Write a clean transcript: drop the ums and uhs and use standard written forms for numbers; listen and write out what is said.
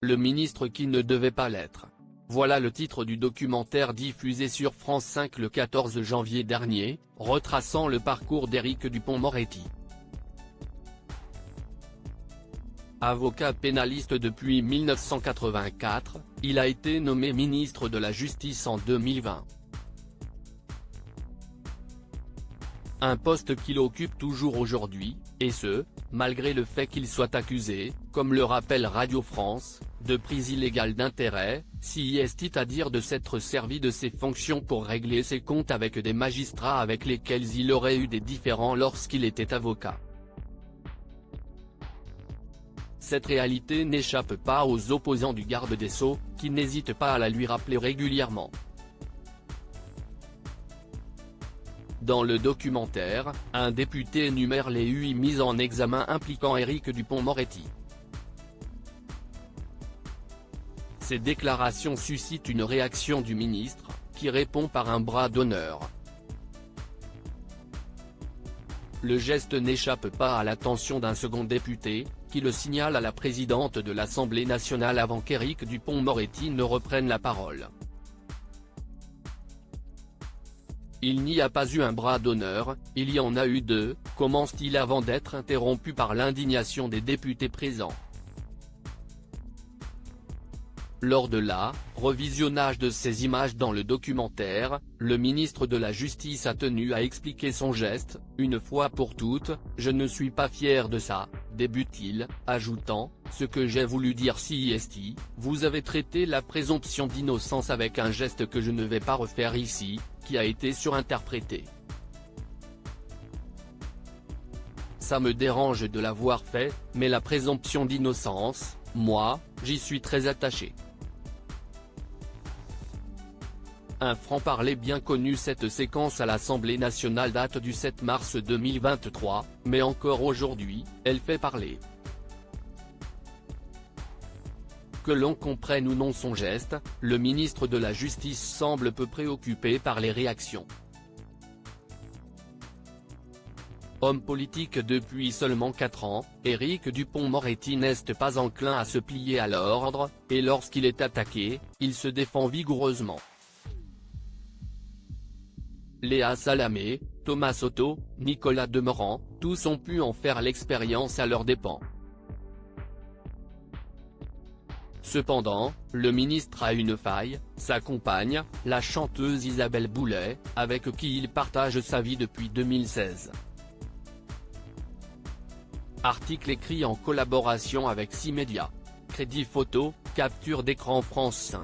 le ministre qui ne devait pas l'être. Voilà le titre du documentaire diffusé sur France 5 le 14 janvier dernier, retraçant le parcours d'Éric Dupond-Moretti. Avocat pénaliste depuis 1984, il a été nommé ministre de la Justice en 2020. Un poste qu'il occupe toujours aujourd'hui, et ce, malgré le fait qu'il soit accusé, comme le rappelle Radio France, de prise illégale d'intérêt, c'est-à-dire de s'être servi de ses fonctions pour régler ses comptes avec des magistrats avec lesquels il aurait eu des différends lorsqu'il était avocat. Cette réalité n'échappe pas aux opposants du garde des Sceaux, qui n'hésitent pas à la lui rappeler régulièrement. Dans le documentaire, un député énumère les 8 mises en examen impliquant Éric Dupond-Moretti. Ces déclarations suscitent une réaction du ministre, qui répond par un bras d'honneur. Le geste n'échappe pas à l'attention d'un second député, qui le signale à la présidente de l'Assemblée nationale avant qu'Éric Dupond-Moretti ne reprenne la parole. Il n'y a pas eu un bras d'honneur, il y en a eu deux, commence-t-il avant d'être interrompu par l'indignation des députés présents. Lors de la revisionnage de ces images dans le documentaire, le ministre de la Justice a tenu à expliquer son geste, une fois pour toutes, « Je ne suis pas fier de ça », débute-t-il, ajoutant, « Ce que j'ai voulu dire vous avez traité la présomption d'innocence avec un geste que je ne vais pas refaire ici, qui a été surinterprété. Ça me dérange de l'avoir fait, mais la présomption d'innocence, moi, j'y suis très attaché. » Un franc-parler bien connu. Cette séquence à l'Assemblée nationale date du 7 mars 2023, mais encore aujourd'hui, elle fait parler. Que l'on comprenne ou non son geste, le ministre de la Justice semble peu préoccupé par les réactions. Homme politique depuis seulement 4 ans, Éric Dupond-Moretti n'est pas enclin à se plier à l'ordre, et lorsqu'il est attaqué, il se défend vigoureusement. Léa Salamé, Thomas Soto, Nicolas Demorand, tous ont pu en faire l'expérience à leurs dépens. Cependant, le ministre a une faille, sa compagne, la chanteuse Isabelle Boulet, avec qui il partage sa vie depuis 2016. Article écrit en collaboration avec 6 médias. Crédit photo, capture d'écran France 5.